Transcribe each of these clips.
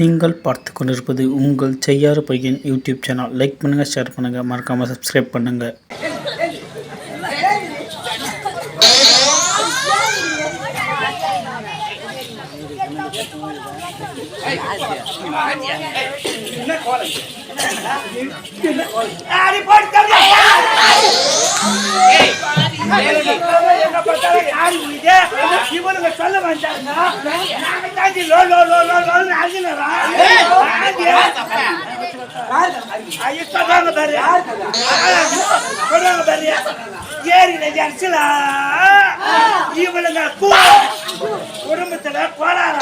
நீங்கள் பார்த்து கொண்டிருப்பது உங்கள் செய்யாறு பையன் யூடியூப் சேனல். லைக் பண்ணுங்கள், ஷேர் பண்ணுங்கள், மறக்காமல் சப்ஸ்கிரைப் பண்ணுங்கள். இவனுங்க சொல்ல வந்தாங்க ஏரியில ஜரிசலா இவனுங்க குடும்பத்துல போறாங்க.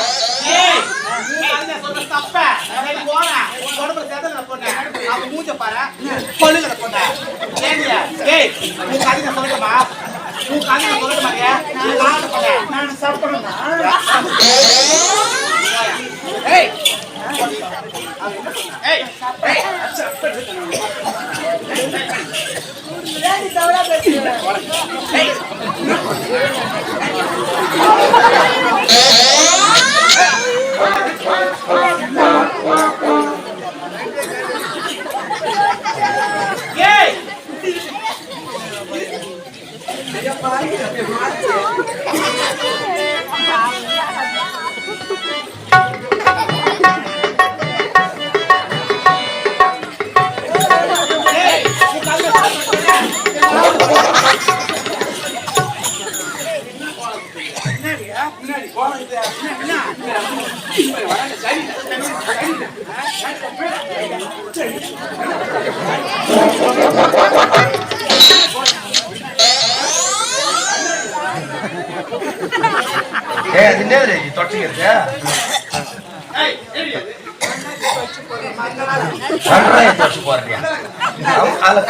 நான் சாப்பிடணும்.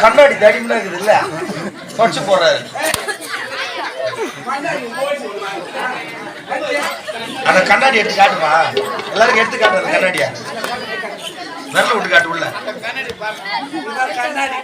கண்ணாடி தடிமனா இருக்குது இல்ல, தொடச்சு போடுறாரு. அந்த கண்ணாடி எடுத்து காட்டுமா, எல்லாருக்கும் எடுத்து காட்டுறது கண்ணாடியா, விரல விட்டு காட்டு உள்ள கண்ணாடி.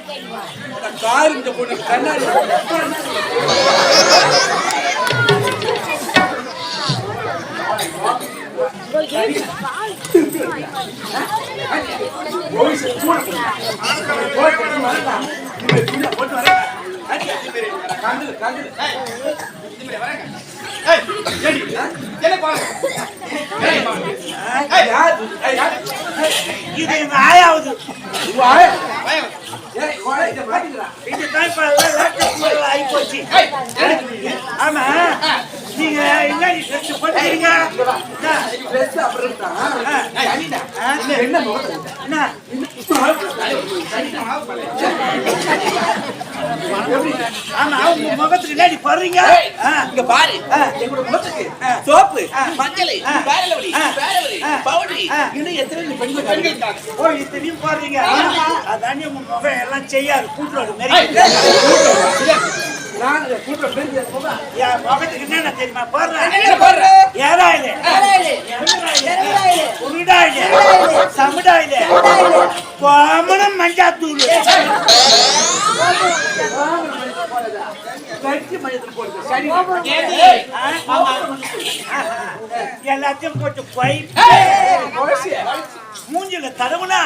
இது எங்க ஆயாவது. ஆமா, நீங்க என்ன போட்டுறீங்க? ஆமா, உங்க முகத்துக்கு என்னடி போடுறீங்க? இங்க பாரு, எங்களோட முகத்துக்கு சோப்பு, மஞ்சள், பவுடரி, இன்னும் எத்தனை பெண்கள் ஓ, இத்தனையும் போடுறீங்க. அதானே உங்க முகம் எல்லாம் செய்யாது. கூட்டுறோடு முகத்துக்கு என்ன தெரியுமா போடுறேன்? ஏறாயிலே, உருடாயிலே, சமுடாயிலே, கோமணம் மஞ்சாத்தூள், எல்லாத்தையும் போட்டு போய் மூஞ்சில தடவுனா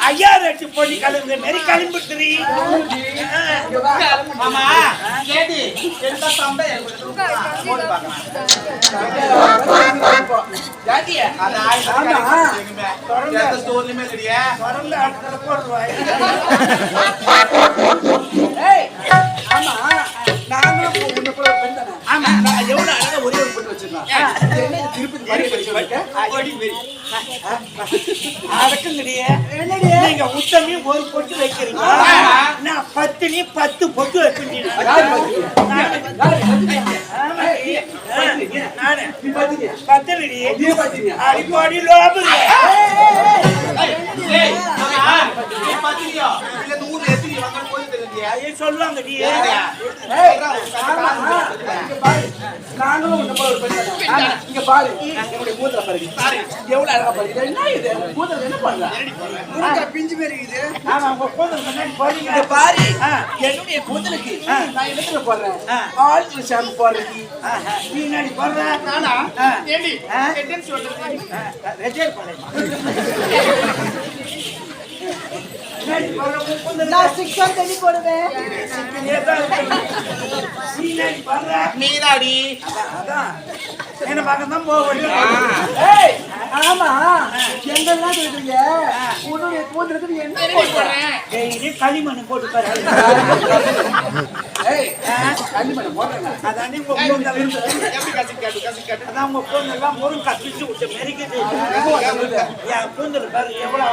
ஐயா ரெட்டு பொடி கலந்து மாரி கிளம்பிட்டுறீ. மாமா கேடி எந்த சம்பை போடு பார்க்கலாம். கேடி அது ஆமா தொடர்ந்து ஸ்டோரியுமே இல்லையா தொடர்ந்து அடுத்த போடுவாய். ஏய் ஆமா நானும் உன்ன கூட பெண்தானே. ஆமா நான் எவ்வளவு அழகா ஒரே ஒரு பொண்ணு வச்சிருக்கேன். என்ன திருப்பி மாதிரி வச்சிருக்கேன். ஓடி வெரி அடக்குங்கடியே. நீங்க உத்தமி ஒரு பொட்டு வைக்கிறீங்க. நான் 10 நீ 10 பொட்டு வைக்கிறீங்க. அடிப்பாடி லோபு சொல்லுவாங்க. நானும் உன்ன போல ஒரு பெண்தானே. இங்க பாரு என்னுடைய மூதல பாரு எவ்வளவு அழகா பாரு. என்ன இது மூதல என்ன பண்ற? உனக்கு பிஞ்சு மேரி இது. ஆமா உங்க கூந்தல் முன்னாடி போறீங்க. இங்க பாரு என்னுடைய கூந்தலுக்கு நான் இடத்துல போடுறேன். ஆயில் ஷாம்பு போடுறேன். பின்னாடி போடுற நானா ஏண்டி என்னன்னு சொல்றது? ரெஜெக்ட் பண்ணு. நீதாடி என்ன பக்கம் போக. ஆமா எங்கெல்லாம் சொல்றீங்க உன்னுடைய கூந்தலுக்கு என்ன போடுறேன்? களிமண் போட்டு பாரு. களிமண் போடுறேன். அதான் உங்க கூந்தெல்லாம் முருங்கா பிச்சு விட்டு மெரிக்குது. என் கூந்தல் பாரு எவ்வளவு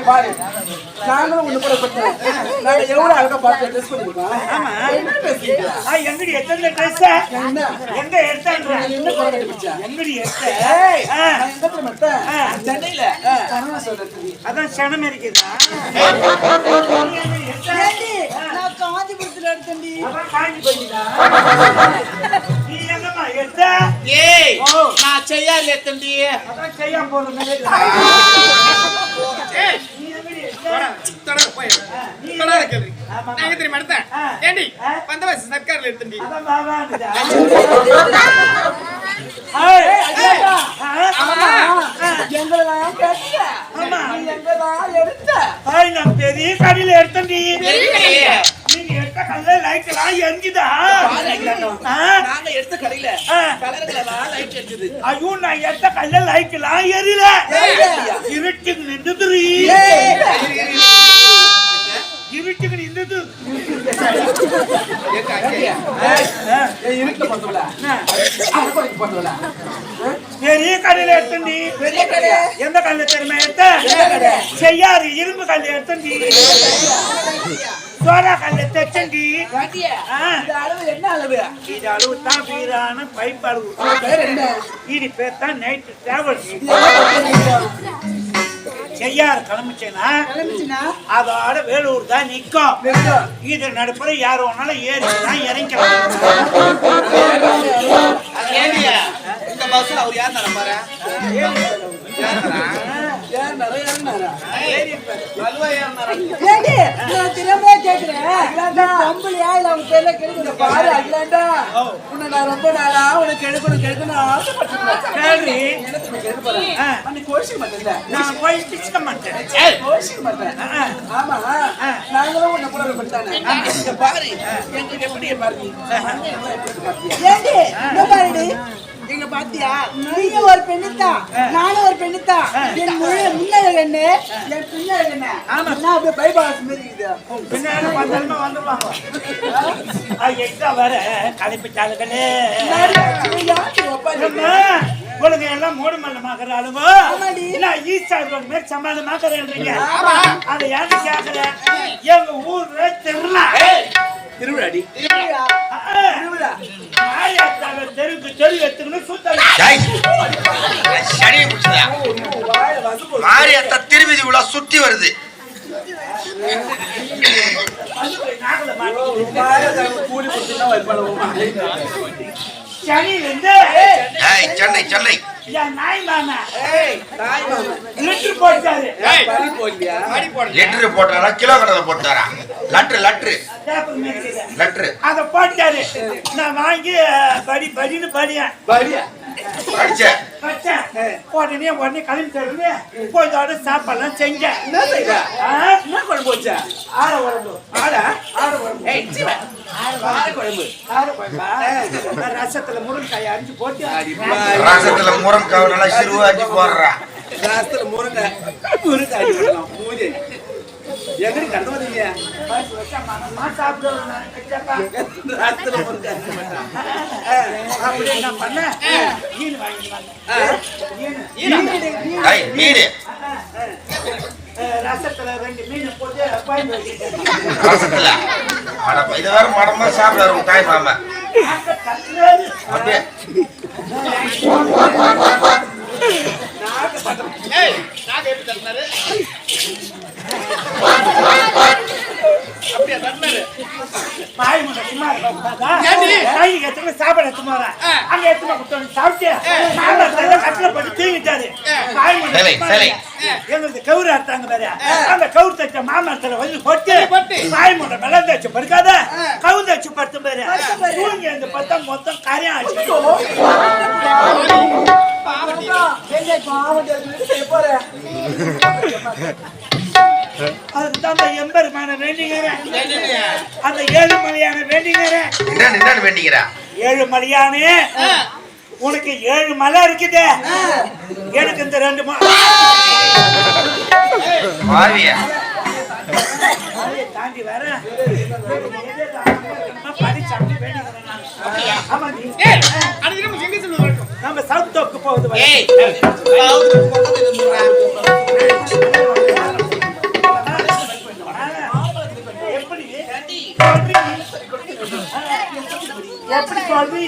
பாரு நாங்களும் ஒண்ணு கூட பட்டேன். நாங்க எவ்வளவு அழகா பார்த்து ட்ரெஸ் பண்ணிருக்கோம். எங்கடி எத்தனை ட்ரெஸ் எங்க எடுத்தாங்க? என்ன குறை பிடிச்சா எங்கடி எடுத்த? எங்க மட்டும் சென்னையில கனவா சொல்றது. அதான் சனம் இருக்குதா? நான் காஞ்சிபுரத்துல எடுத்தேன்டி. காஞ்சி போயிட்டா? நீ எங்கம்மா எடுத்த? ஏய் நான் செய்யால எடுத்தேன்டி. அதான் செய்யாம போறது. நீ எங்கடி எடுத்த? தொடர போய் தொடர கேள்வி நான் எங்க தெரியுமா எடுத்தேன்? ஏண்டி பந்தவாசி சர்க்கார்ல எடுத்தேன்டி. அதான் பாபான்டா. எங்களெல்லாம் கேட்ட ஆமா எங்கெல்லாம் எடுத்த நான் பெரிய கடையில எடுத்தேன்டி. நீங்க எடுத்த கல்ல லைட் எல்லாம் எரிஞ்சுதா? நாங்க எடுத்த கடையில கலர்களெல்லாம் லைட் எரிஞ்சுது. ஐயோ நான் எடுத்த கல்ல லைட் எல்லாம் எரியல. இருட்டுக்கு நின்றுதுரி. இருட்டுக்கு நின்றுது. இருக்க பண்றல பண்றல பெரிய கடையில எடுத்தேன்டி. பெரிய கடையா? எந்த கல்ல தெரியுமா எடுத்த? செய்யாறு இரும்பு கல்ல எடுத்தேன்டி. சோடா கல்ல தைச்சேன்டி. அளவு என்ன அளவு? இது அளவு தான் வீரான பைப் அளவு. இது பேர் தான் நைட் டிராவல்ஸ். செய்யாறு கிளம்பிச்சேன்னா அதோட வேலூர் தான் நிக்கும். இது நடுப்புற யார் ஒன்னாலும் ஏறிக்கலாம் இறங்கிக்கலாம். இந்த பஸ்ல அவர் யார் நட பாரு ரொம்ப நாளா உனக்கு எடுக்கணும் ஆசைப்பட்டிருக்கேன். நான் போய் பிச்சுக்க மாட்டேன். ஆமா நாங்களும் உன்னை கூட பண்ணிட்டானே பாரு எங்களுக்கு எப்படி பாருங்க எங்க பாத்தியா? நீங்க ஒரு பெண்ணுதான், நானும் ஒரு பெண்ணுதான். என் முன்னழகு என்ன, என் பின்னழகு என்ன? அப்படியே பைபாஸ் மாதிரி இருக்குது. பின்னாடி வந்துருவாங்க. எங்க வர கலைப்பிட்டாளுகளே உலக எல்லாம் மூடு மல்லமாக்குற ஆளுங்க. நான் ஈஸ்டா மேல் சமாளமாக்குறேன்றீங்க. அதை யாரு கேக்குற? எங்க ஊர்ல திருவிழா. திருவிழாடி தெருக்கு தெரு எடுத்துக்கணும் சுத்தம். மாரியத்த திருவிதி உலா சுத்தி வருது. சென்னை சென்னை லெட்டர் போட்டாரா கிலோ கணக்கில் போட்டாரா? லெட்டர் அத போட்டாரு. நான் வாங்கி படி படின்னு படிச்சேன். உடனே கிளம்பி தருது. போய் சாப்பாடுலாம் செஞ்சேன். என்ன குழம்பு வச்சா? ஆட குழம்பு. ரசத்துல முருங்கைக்காய் அரிஞ்சு போட்டு ரசத்துல முருங்கைக்காய் நல்லா சிறுவா அரிஞ்சு போடுறா. ரசத்துல முருங்கைக்காய் மூஞ்சி எங்கடி கண்டு வந்தீங்க? சாப்பிடுவேன். என்ன பண்ண மீன் வாங்கி ரசத்துல 2 மீன் போட்டு ரசத்துல இது வேற மடமா சாப்பிடாரு தாய் மாமா. அப்படியே சாப்பாடு எடுத்து போறேன். அங்க எடுத்து சாப்பிட்டு கட்டில போட்டு தூங்கிட்டாரு. எங்களுக்கு கவுரு அறுத்தாங்க பாரு. அந்த கவுரு தச்ச மாமரத்துல வந்து போட்டு பாய் மூட்டை வெள்ளம் தச்சு படுக்காத கவுரு தச்சு படுத்து பாரு. தூங்கி அந்த பத்தா மொத்தம் கரையா ஆச்சு. அதுக்குதான் அந்த எம்பெருமான வேண்டிங்கிறேன். அந்த ஏழுமலையான வேண்டிங்கிறேன். என்ன வேண்டிக்கிறா? ஏழுமலையானே உனக்கு 7 மலை இருக்குது. எனக்கு இந்த 2 தாண்டி வர நம்ம சவுத் தோக்கு போகுது. எப்படி சொல்றீ?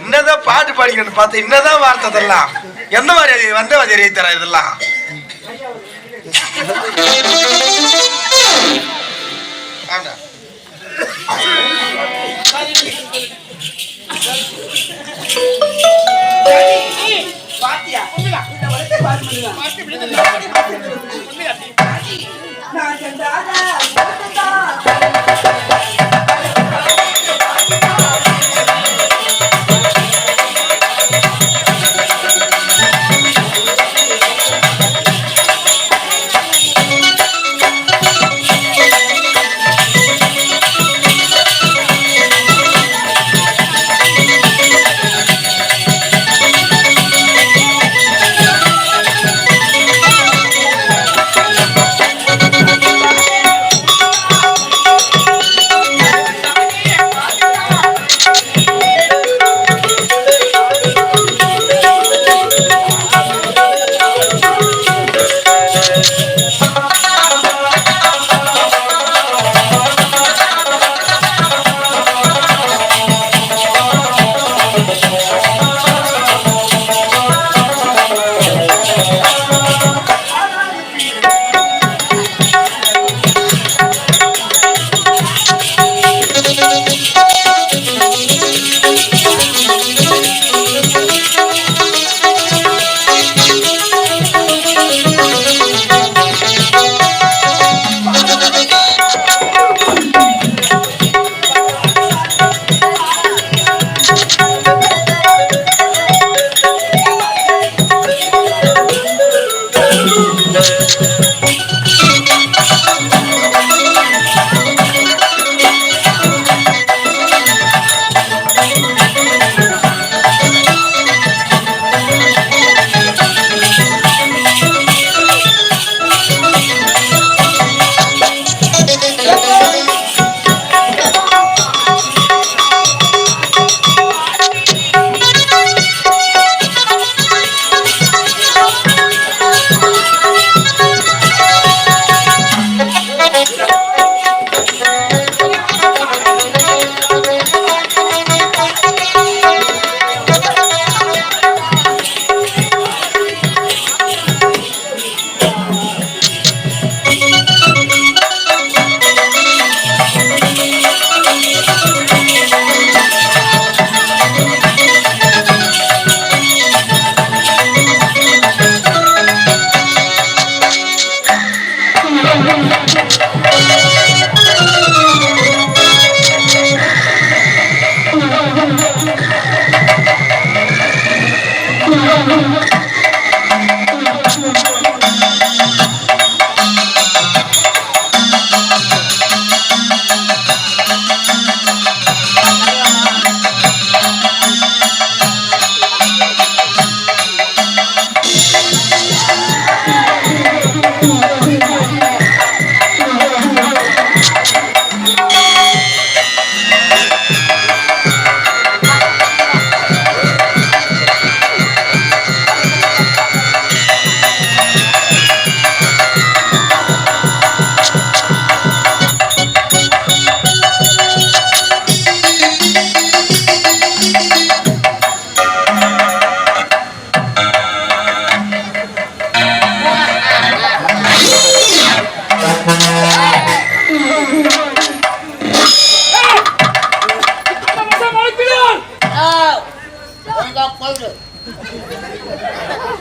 என்னதான் பாட்டு பாடிக்கணும்னு பார்த்து என்னதான் வார்த்தை இதெல்லாம்? எந்த மாதிரி வந்த மாதிரி தர இதெல்லாம்?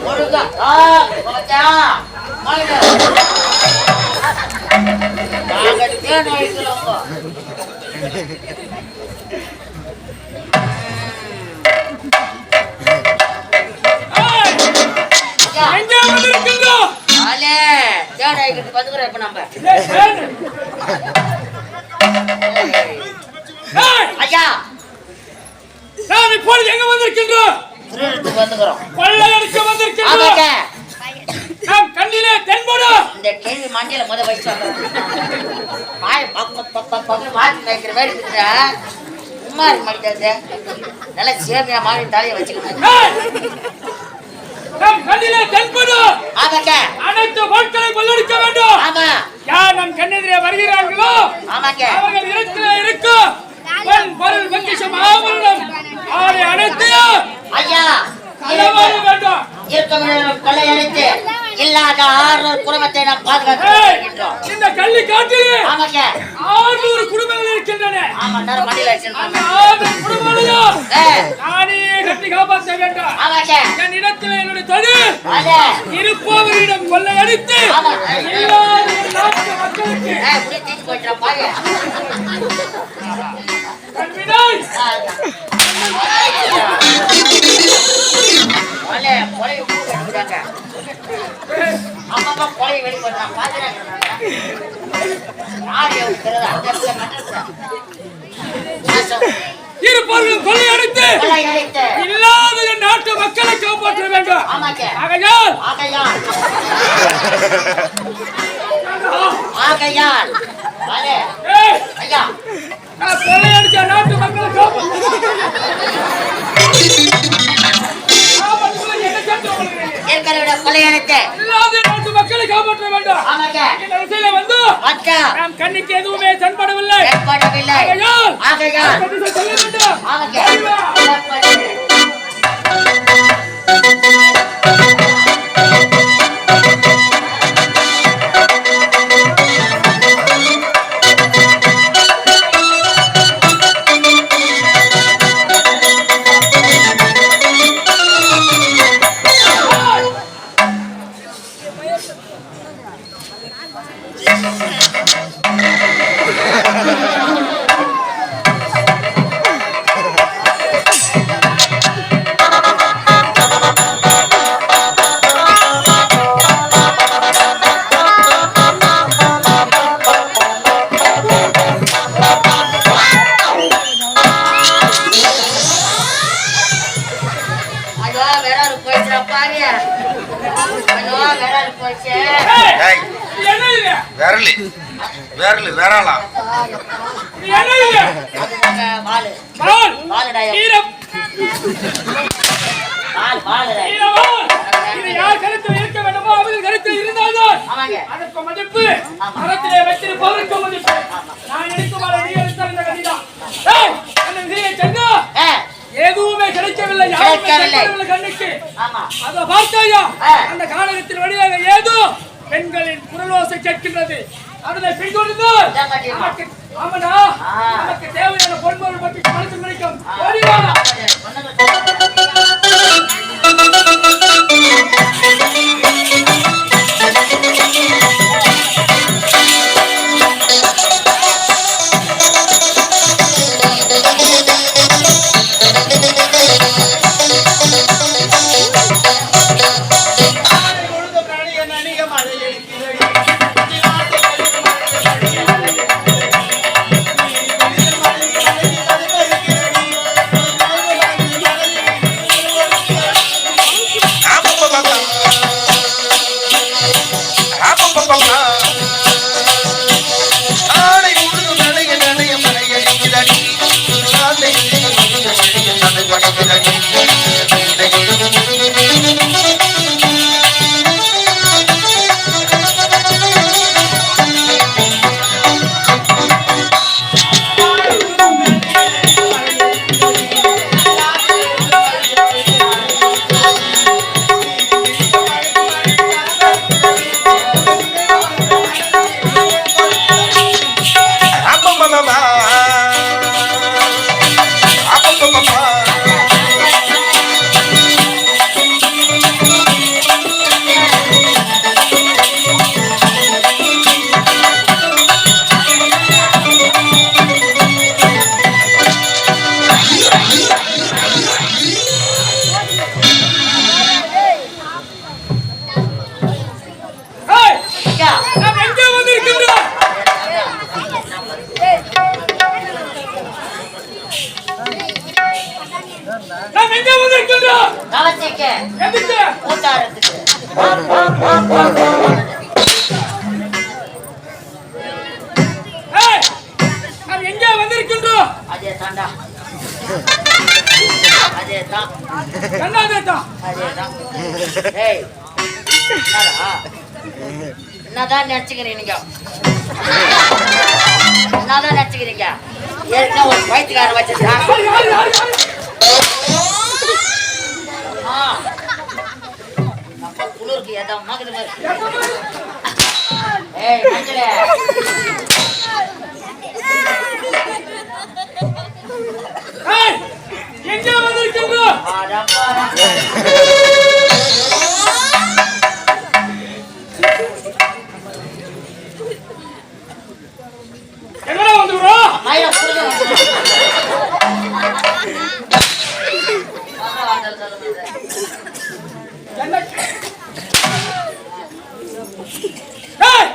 ஒழுங்கா போச்சா வாங்க நாங்க தேன் வைக்கிறோம் எங்க வந்திருக்கீங்க ஆலே தேன் வைக்கிறதுக்கு வந்துக்கிறோம் இப்ப நம்ம ஐயா நான் இப்போது எங்க வந்திருக்கின்றோம் திருடுறதுக்கு வந்துக்கிறோம் கொள்ளையடிக்க வந்திருக்கின்றோம் நாம் கண்ணிலே தென்படு இந்த கேள்வி மண்ணில முத வச்சு வாய் பக்கம் மாற்றி வைக்கிற மாதிரி இருக்கிற சும்மா இருக்க மாட்டேங்குது நல்லா சேமியா மாதிரி தலையை வச்சுக்கிட்டு நாம் கண்ணிலே தென்படு ஆமாங்க அனைத்து பொருட்களை கொள்ளடிக்க வேண்டும் ஆமா யார் நம் கண்ணெதிரே வருகிறார்களோ ஆமாங்க அவர்கள் இடத்திலே இருக்கும் பொருள் பொக்கிஷம் ஆபரணம் ஆறு அனைத்தையும் ஐயா களவாட வேண்டும் இருக்க கொள்ளையடித்து இல்லாத 600 குடும்பத்தை நாம் பாதுகாக்கின்றோம் இந்த கள்ளி காட்டிலே ஆமாங்க 600 குடும்பங்கள் இருக்கின்றன ஆமா நேரம் மண்டியில அந்த வச்சிருக்காங்க 600 குடும்பங்களையும் நானே கட்டி காப்பாற்ற வேண்டும் ஆமாங்க என் இடத்துல என்னுடைய தொழில் அதே இருப்பவரிடம் கொள்ளையடித்து இல்லாத நாட்டு மக்களுக்கு இப்படி தீச்சு போயிட்டு பாய கல்வினாய் கொலை கொலை எடுக்கிறாங்க அப்பப்ப கொலை வெளிப்படுறாங்க பாக்குறாங்க யார் இருக்கிறது அந்த இடத்துல மட்டும் இருப்பவர்கள் கொள்ளையடித்து இல்லாத என் நாட்டு மக்களை காப்பாற்ற வேண்டும் ஆமாங்க ஆகையால் ஆகையால் ஆகையால் அதே ஐயா நான் கொள்ளையடிச்ச நாட்டு மக்களை இருக்கிற கொள்ளையடித்து இல்லாத நாட்டு மக்களை காப்பாற்ற வேண்டும் ஆமாங்க இந்த விஷயத்துல வந்து அக்கா நாம் கண்ணுக்கு எதுவுமே தென்படவில்லை ஏற்படவில்லை ஆகையால் ஆகையால் சொல்ல வேண்டும் ஆமாங்க வேறலா யார் கருத்தில் இருக்க வேண்டுமோ அவர்கள் கருத்தில் இருந்தால்தான் அதற்கு மதிப்பு மரத்திலே வைத்திருப்பவருக்கு மதிப்பு நான் நினைக்கும் நீ எடுத்த இந்த கதிதான் சென்றா எதுவுமே கிடைக்கவில்லை கண்ணுக்கு அதை பார்த்தாயா அந்த காலகத்தின் வழியாக ஏதோ பெண்களின் குரலோசை கேட்கின்றது அதனை பின்தொடர்ந்தால் ஆமனா நமக்கு தேவையான பொன்பொருள் பற்றி மனசு கிடைக்கும் நாம் எங்கே வந்திருக்கின்றோம்? கவனிக்க. எதுக்கு? கூட்டாரத்துக்கு. ஏய், நாம் எங்கே வந்திருக்கின்றோம்? அதே தாண்டா. அதே தான். கண்ணாதேதான். அதே தான். ஏய், என்னடா? என்னதான் நினைச்சுக்கிறீங்க நீங்க? என்னதான் நினைச்சுக்கிறீங்க? ஏற்கனவே ஒரு வயிற்றுக்கார வச்சிருக்கா. நம்ம குளிருக்கு ஏதாவது மகது மாதிரி. ஏய் மஞ்சளே. ஏய், எங்கே வந்திருக்கின்றோம்? ஆடப்பா. எங்கடா வந்துடுறோம்? மயில குடுங்க. ஏய்,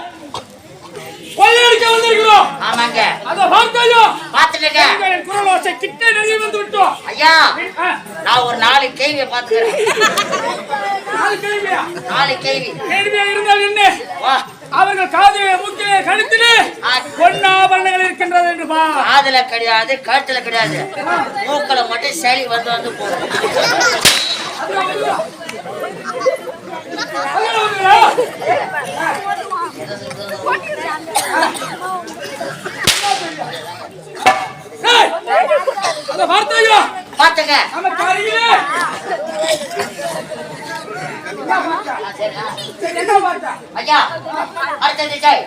கொள்ளையடிக்க வந்திருக்கிறோம். ஆமாங்க. அதை பார்த்தாயோ? பார்த்துட்டேங்க. என் குரல் வாசை கிட்ட நெருங்கி வந்து விட்டோம். ஐயா, ஆ, நான் ஒரு 4 கேள்வியை பார்த்துக்கிறேன். 4 கேள்வியா? 4 கேள்வி. கேள்வியா இருந்தால் என்ன? வா. அவர்கள் காதிலே மூக்கிலே கழுத்திலே பொன்னாபரணங்கள் இருக்கின்றது என்று பா. காதுல கிடையாது, கழுத்துல கிடையாது, மூக்கல மட்டும் சளி வந்து வந்து போகும். ஏய், அதை பார்த்தாயோ? பார்த்துங்க. நமக்கு அருகிலே என்ன பார்த்தா? ஐயா, அடுத்தது ஜெய்.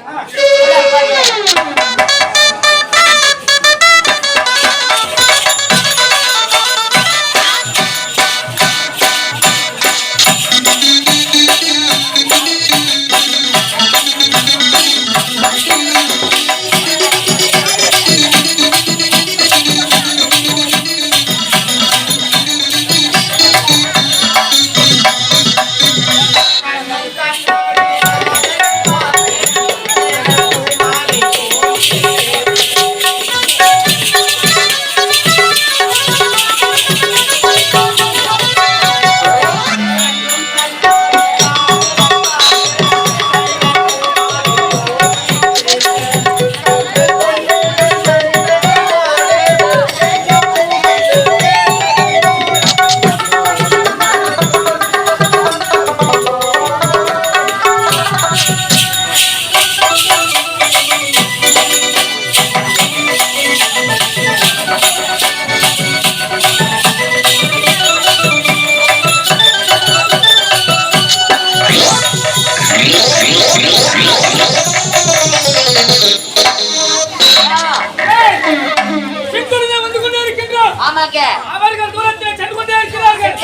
ஆமாங்க. அவர்கள் தூரத்தில் சென்று கொண்டே இருக்கிறார்கள்.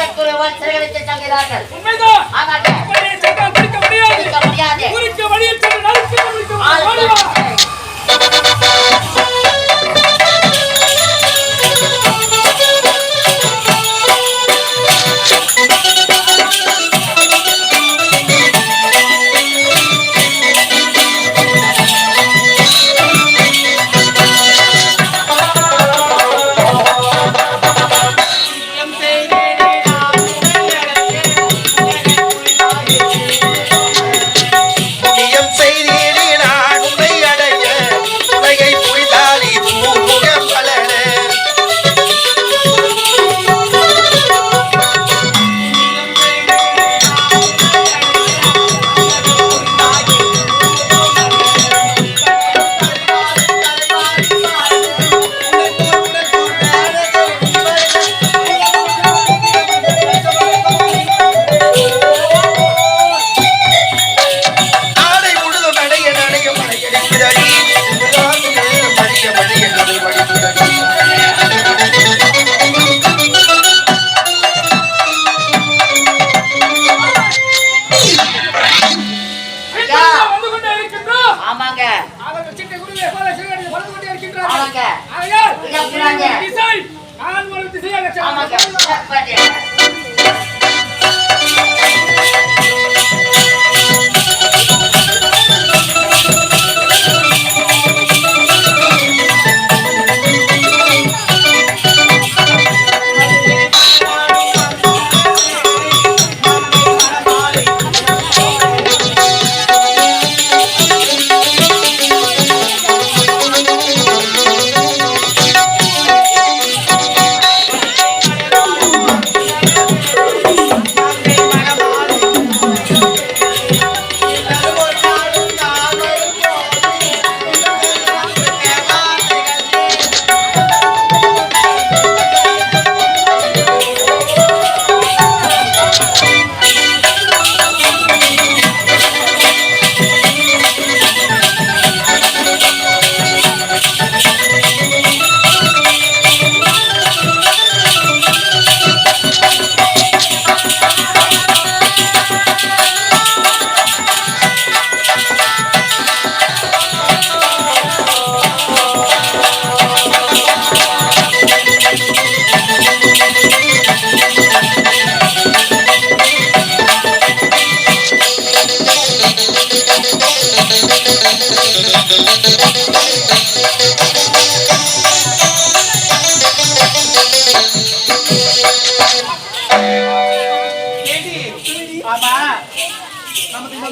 உண்மைதான். ஆமாங்க. அப்படியே சென்றால் பிடிக்க முடியாது. பிடிக்க முடியாது. குறிக்க வழியில் சென்று நறுக்கி கொண்டிருக்கிறோம். ஓடி வா.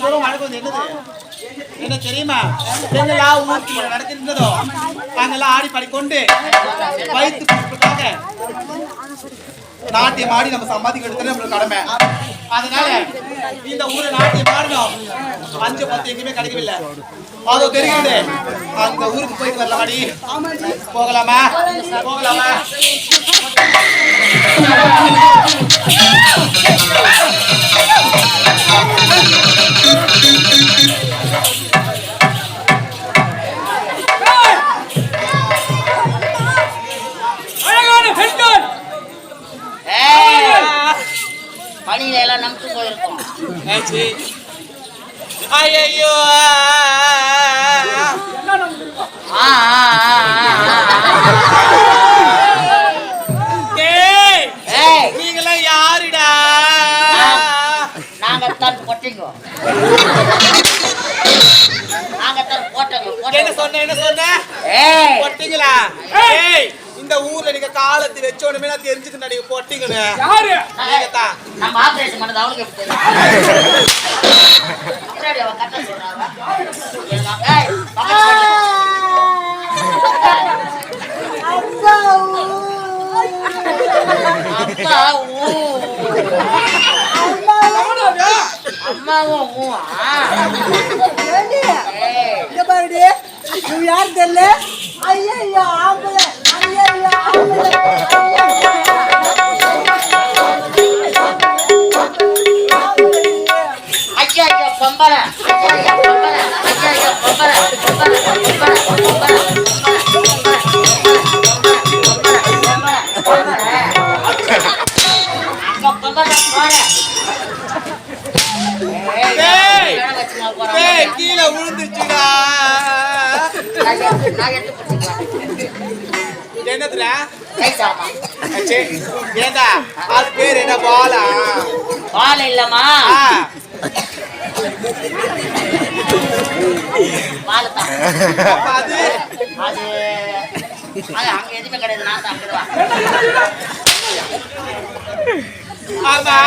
தூரம் மழை வந்து என்னது என்ன தெரியுமா? எங்கெல்லாம் ஊருக்கு நடத்திருந்ததோ அங்கெல்லாம் ஆடி பாடிக்கொண்டு வயிற்று பிடிப்புக்காக நாட்டியம் ஆடி நம்ம சம்பாதிக்கிறது நம்மளுக்கு கடமை. அதனால இந்த ஊரை நாட்டியம் ஆடணும். 5-10 எங்கேயுமே கிடைக்கவில்லை. அதோ தெரியுது அந்த ஊருக்கு போயிட்டு வரலாமாடி? போகலாமா? போகலாமா? அழகான பெண்கள் பணியில எல்லாம் நம்பிட்டு போயிருக்கோம். ஐயோ நீங்களாம் யாருடா? நாங்க தான் போட்டீங்க. நாங்க தான் போட்டோங்க. என்ன சொன்ன போட்டீங்களா? இந்த ஊர்ல நீங்க காலத்தை வச்சோடனே நான் தெரிஞ்சுக்கிட்டேன் நீங்க போட்டீங்கன்னு. யாரு? நம்ம ஆபரேஷன் பண்ணது அவளுக்கு எப்படி தெரியும்? அப்புறம் அவ கட்ட சொல்றாங்க. அம்மாவும் யாரு தெரியல. ஐயா ஆம்பளை ஐயா பொம்பளை கீழே விழுந்துச்சுடா. என்னதுல ஏண்டா அது பேர் என்ன? பாலா? பால இல்லம்மா, பாலத்தான். அது அது அங்க எதுவுமே கிடையாது. நான் தான் அங்கிடுவா. ஆமா.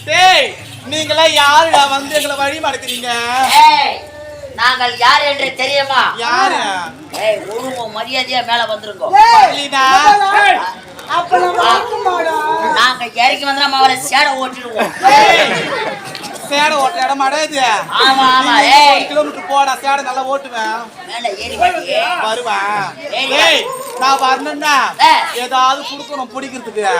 டேய் நீங்களா யாருடா வந்து எங்களை வழி மடக்குறீங்க? நாங்கள் யார் என்று தெரியுமா? யாரு? ஒழுங்கு மரியாதையா மேல வந்துருங்க. நாங்க இறக்கி வந்தா அவரை சேட ஓட்டிடுவோம். சேட ஓட்ட இடம் அடையுது. ஆமா ஆமா. 1 கிலோமீட்டர் போடா, சேட நல்லா ஓட்டுவேன். மேல ஏறி வருவேன். நான் வரணும்னா ஏதாவது குடுக்கணும் பிடிக்கிறதுக்கு.